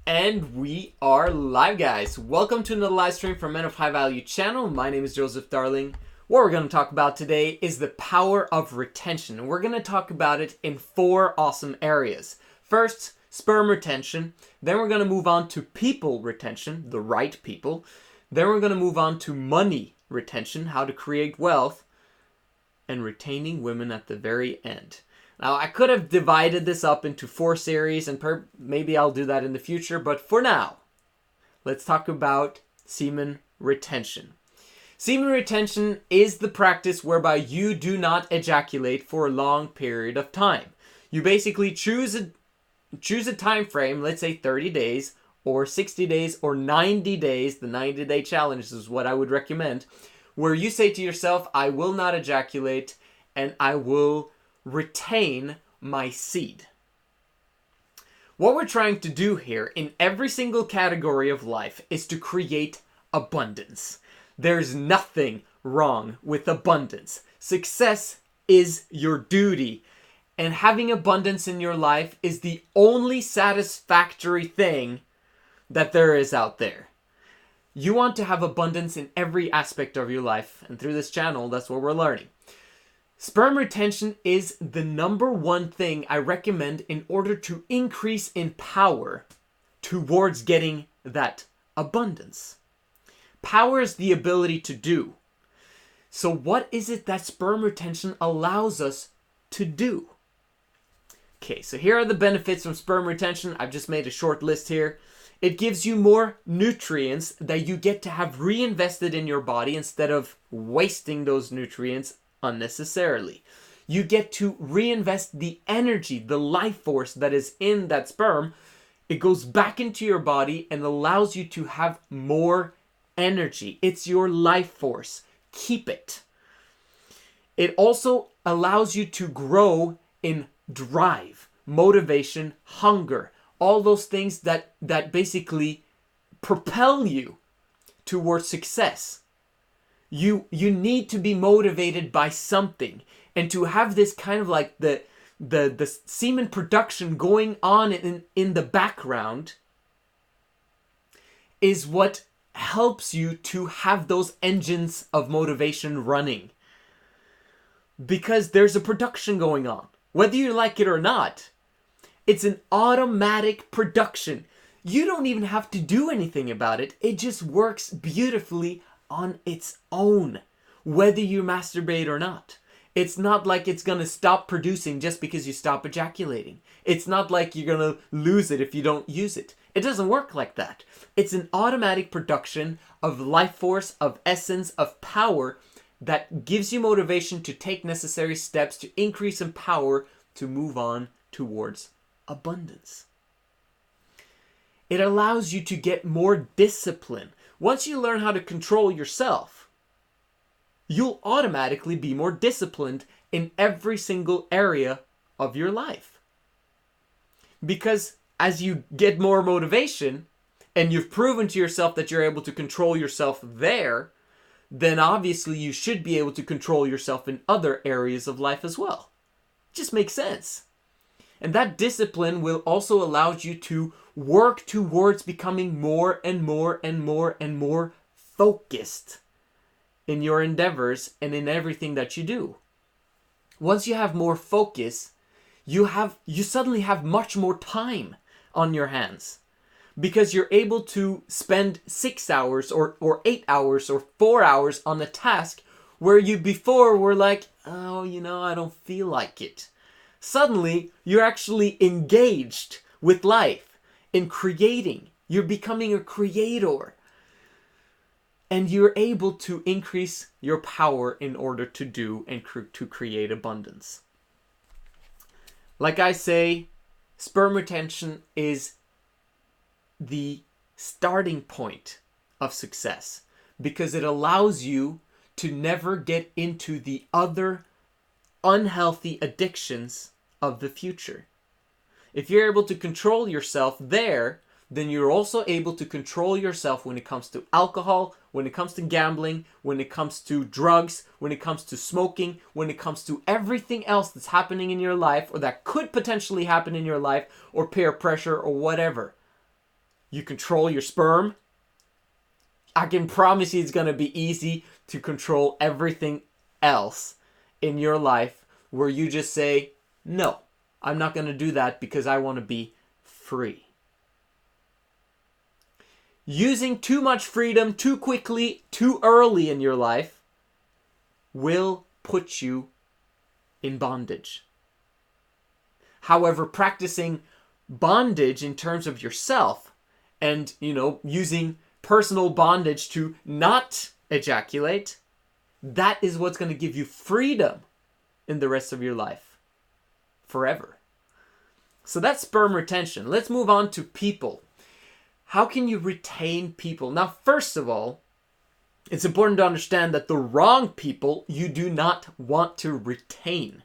And we are live, guys. Welcome to another live stream from Men of High Value channel. My name is Joseph Darling. What we're going to talk about today is the power of retention. And we're going to talk about it in 4 awesome areas. First, sperm retention. Then we're going to move on to people retention, the right people. Then we're going to move on to money retention, how to create wealth, and retaining women at the very end. Now, I could have divided this up into 4 series, and maybe I'll do that in the future, but for now, let's talk about semen retention. Semen retention is the practice whereby you do not ejaculate for a long period of time. You basically choose a time frame, let's say 30 days, or 60 days, or 90 days. The 90-day challenge is what I would recommend, where you say to yourself, I will not ejaculate, and I will retain my seed. What we're trying to do here in every single category of life is to create abundance. There's nothing wrong with abundance. Success is your duty, and having abundance in your life is the only satisfactory thing that there is out there. You want to have abundance in every aspect of your life, and through this channel, that's what we're learning. Sperm retention is the number one thing I recommend in order to increase in power towards getting that abundance. Power is the ability to do. So what is it that sperm retention allows us to do? Okay, so here are the benefits from sperm retention. I've just made a short list here. It gives you more nutrients that you get to have reinvested in your body instead of wasting those nutrients unnecessarily. You get to reinvest the energy, the life force that is in that sperm. It goes back into your body and allows you to have more energy. It's your life force. Keep it. It also allows you to grow in drive, motivation, hunger, all those things that basically propel you towards success. You need to be motivated by something, and to have this kind of like the semen production going on in the background is what helps you to have those engines of motivation running, because there's a production going on, whether you like it or not. It's an automatic production. You don't even have to do anything about it. It just works beautifully on its own, whether you masturbate or not. It's not like it's going to stop producing just because you stop ejaculating. It's not like you're going to lose it if you don't use it. It doesn't work like that. It's an automatic production of life force, of essence, of power that gives you motivation to take necessary steps to increase in power to move on towards abundance. It allows you to get more discipline. Once you learn how to control yourself, you'll automatically be more disciplined in every single area of your life. Because as you get more motivation, and you've proven to yourself that you're able to control yourself there, then obviously you should be able to control yourself in other areas of life as well. It just makes sense. And that discipline will also allow you to work towards becoming more and more and more and more focused in your endeavors and in everything that you do. Once you have more focus, you suddenly have much more time on your hands, because you're able to spend 6 hours or 8 hours or 4 hours on a task where you before were like, oh, I don't feel like it. Suddenly, you're actually engaged with life, in creating. You're becoming a creator. And you're able to increase your power in order to do and to create abundance. Like I say, sperm retention is the starting point of success, because it allows you to never get into the other unhealthy addictions of the future. If you're able to control yourself there, then you're also able to control yourself when it comes to alcohol, when it comes to gambling, when it comes to drugs, when it comes to smoking, when it comes to everything else that's happening in your life or that could potentially happen in your life, or peer pressure or whatever. you control your sperm, I can promise you it's going to be easy to control everything else in your life where you just say, no, I'm not going to do that because I want to be free. Using too much freedom too quickly, too early in your life will put you in bondage. However, practicing bondage in terms of yourself and, using personal bondage to not ejaculate, that is what's going to give you freedom in the rest of your life. Forever. So that's sperm retention. Let's move on to people. How can you retain people? Now, first of all, it's important to understand that the wrong people you do not want to retain.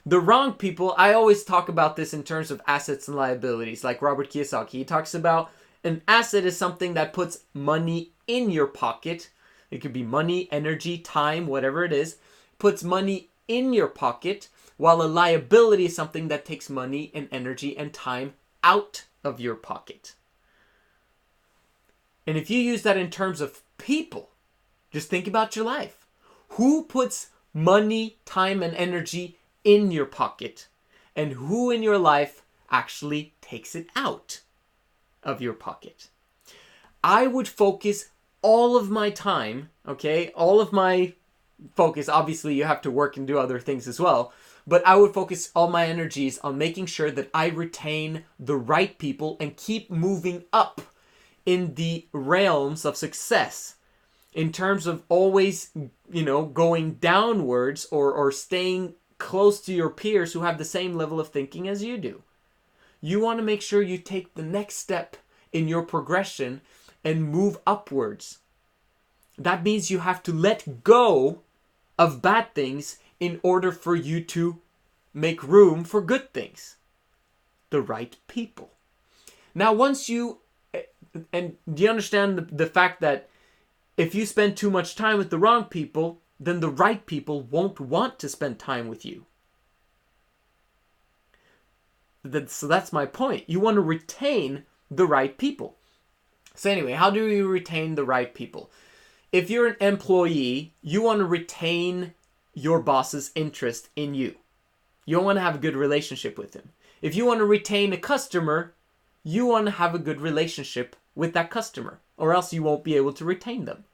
The wrong people, I always talk about this in terms of assets and liabilities, like Robert Kiyosaki. He talks about an asset is something that puts money in your pocket. It could be money, energy, time, whatever it is. Puts money in your pocket, while a liability is something that takes money and energy and time out of your pocket. And if you use that in terms of people, just think about your life. Who puts money, time, and energy in your pocket? And who in your life actually takes it out of your pocket? I would focus all of my time, all of my focus, obviously you have to work and do other things as well, but I would focus all my energies on making sure that I retain the right people and keep moving up in the realms of success in terms of always, going downwards or staying close to your peers who have the same level of thinking as you do. You want to make sure you take the next step in your progression and move upwards. That means you have to let go of bad things in order for you to make room for good things. The right people. Now, and do you understand the fact that if you spend too much time with the wrong people, then the right people won't want to spend time with you? So that's my point. You want to retain the right people. So anyway, how do you retain the right people? If you're an employee, you want to retain your boss's interest in you. You want to have a good relationship with him. If you want to retain a customer, you want to have a good relationship with that customer, or else you won't be able to retain them.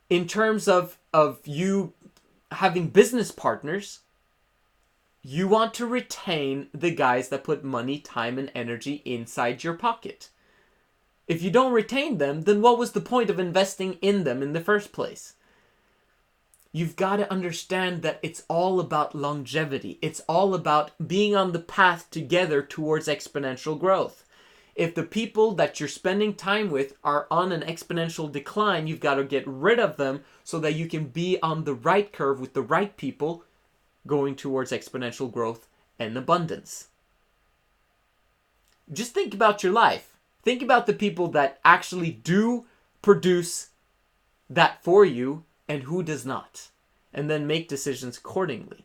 In terms of you having business partners, you want to retain the guys that put money, time, and energy inside your pocket. If you don't retain them, then what was the point of investing in them in the first place? You've got to understand that it's all about longevity. It's all about being on the path together towards exponential growth. If the people that you're spending time with are on an exponential decline, you've got to get rid of them so that you can be on the right curve with the right people going towards exponential growth and abundance. Just think about your life. Think about the people that actually do produce that for you and who does not. And then make decisions accordingly.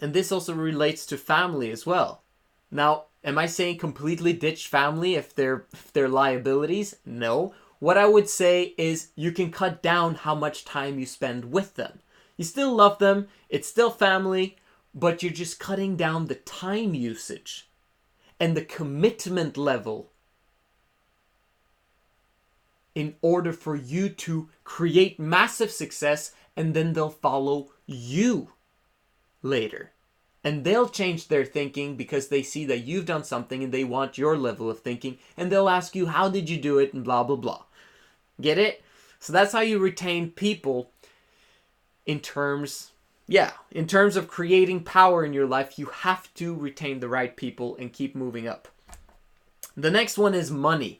And this also relates to family as well. Now, am I saying completely ditch family if they're liabilities? No. What I would say is you can cut down how much time you spend with them. You still love them, it's still family, but you're just cutting down the time usage and the commitment level in order for you to create massive success, and then they'll follow you later. And they'll change their thinking because they see that you've done something and they want your level of thinking, and they'll ask you, how did you do it, and blah, blah, blah. Get it? So that's how you retain people in terms of creating power in your life. You have to retain the right people and keep moving up. The next one is money.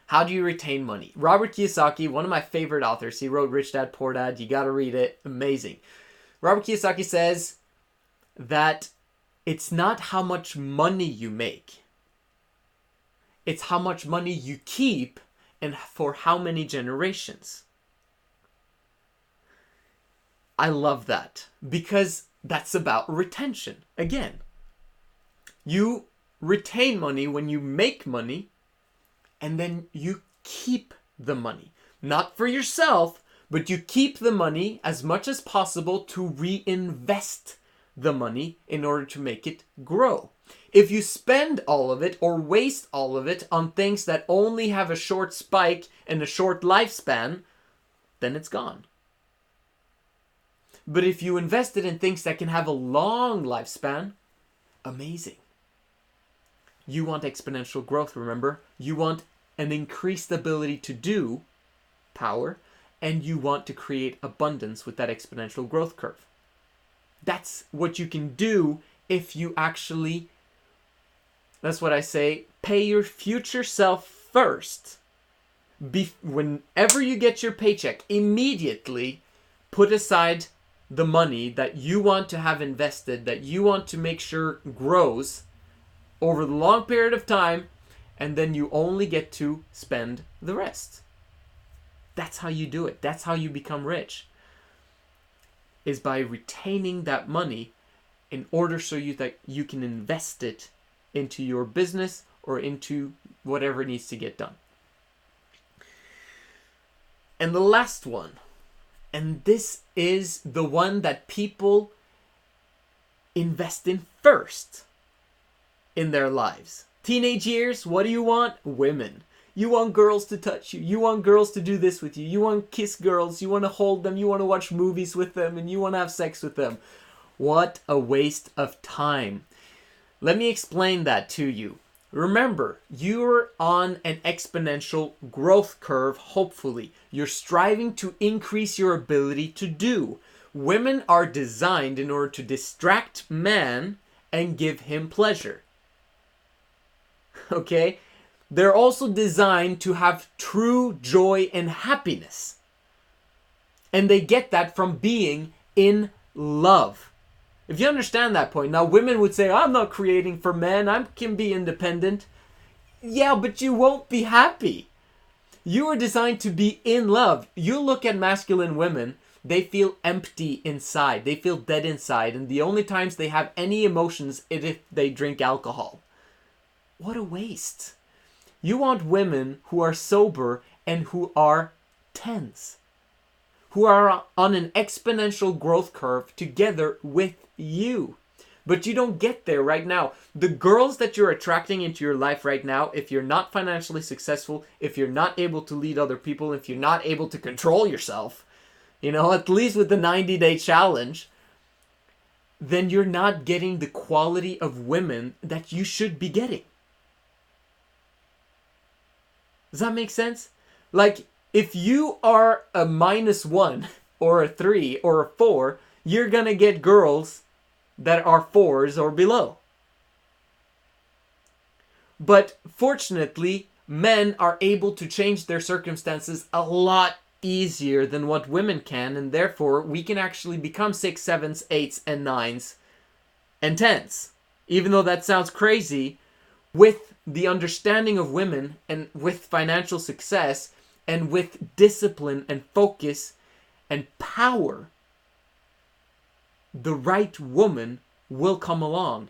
How do you retain money? Robert Kiyosaki, one of my favorite authors, he wrote Rich Dad, Poor Dad. You got to read it. Amazing. Robert Kiyosaki says that it's not how much money you make. It's how much money you keep and for how many generations. I love that because that's about retention. Again, you retain money when you make money, and then you keep the money. Not for yourself, but you keep the money as much as possible to reinvest the money in order to make it grow. If you spend all of it or waste all of it on things that only have a short spike and a short lifespan, then it's gone. But if you invest it in things that can have a long lifespan, amazing. You want exponential growth, remember? You want an increased ability to do power, and you want to create abundance with that exponential growth curve. That's what you can do if you actually, that's what I say, pay your future self first. Whenever you get your paycheck, immediately put aside the money that you want to have invested, that you want to make sure grows over the long period of time, and then you only get to spend the rest. That's how you do it. That's how you become rich. Is by retaining that money in order so that you can invest it into your business or into whatever needs to get done. And the last one, and this is the one that people invest in first in their lives. Teenage years, what do you want? Women. You want girls to touch you. You want girls to do this with you. You want to kiss girls. You want to hold them. You want to watch movies with them. And you want to have sex with them. What a waste of time. Let me explain that to you. Remember, you're on an exponential growth curve, hopefully. You're striving to increase your ability to do. Women are designed in order to distract man and give him pleasure. Okay? They're also designed to have true joy and happiness. And they get that from being in love. If you understand that point, now women would say, I'm not creating for men, I can be independent. Yeah, but you won't be happy. You are designed to be in love. You look at masculine women, they feel empty inside. They feel dead inside. And the only times they have any emotions is if they drink alcohol. What a waste. You want women who are sober and who are tens, who are on an exponential growth curve together with you. But you don't get there right now. The girls that you're attracting into your life right now, if you're not financially successful, if you're not able to lead other people, if you're not able to control yourself, at least with the 90-day challenge, then you're not getting the quality of women that you should be getting. Does that make sense? Like, if you are a -1 or a 3 or a 4, you're gonna get girls that are 4s or below. But fortunately, men are able to change their circumstances a lot easier than what women can, and therefore we can actually become 6, 7s, 8s, and 9s, and 10s. Even though that sounds crazy, with the understanding of women and with financial success and with discipline and focus and power, the right woman will come along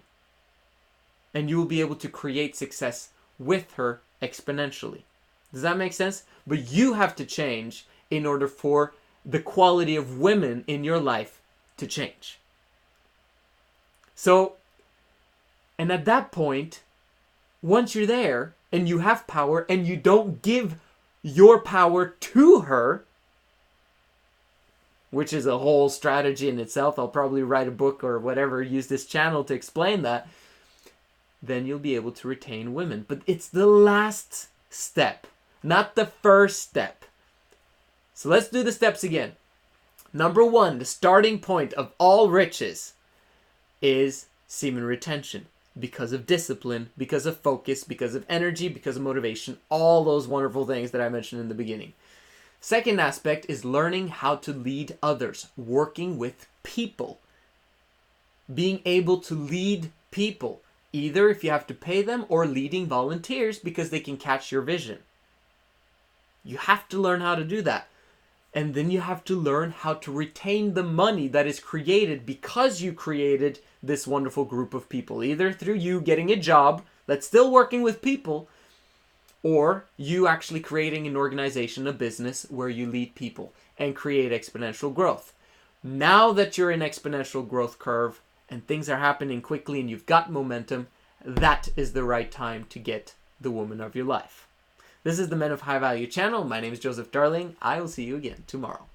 and you will be able to create success with her exponentially. Does that make sense? But you have to change in order for the quality of women in your life to change. So, and at that point, once you're there and you have power and you don't give your power to her, which is a whole strategy in itself, I'll probably write a book or whatever, use this channel to explain that, then you'll be able to retain women. But it's the last step, not the first step. So let's do the steps again. Number 1, the starting point of all riches is semen retention. Because of discipline, because of focus, because of energy, because of motivation, all those wonderful things that I mentioned in the beginning. Second aspect is learning how to lead others, working with people. Being able to lead people, either if you have to pay them or leading volunteers because they can catch your vision. You have to learn how to do that. And then you have to learn how to retain the money that is created because you created this wonderful group of people, either through you getting a job, that's still working with people, or you actually creating an organization, a business where you lead people and create exponential growth. Now that you're in exponential growth curve and things are happening quickly and you've got momentum, that is the right time to get the woman of your life. This is the Men of High Value channel. My name is Joseph Darling. I will see you again tomorrow.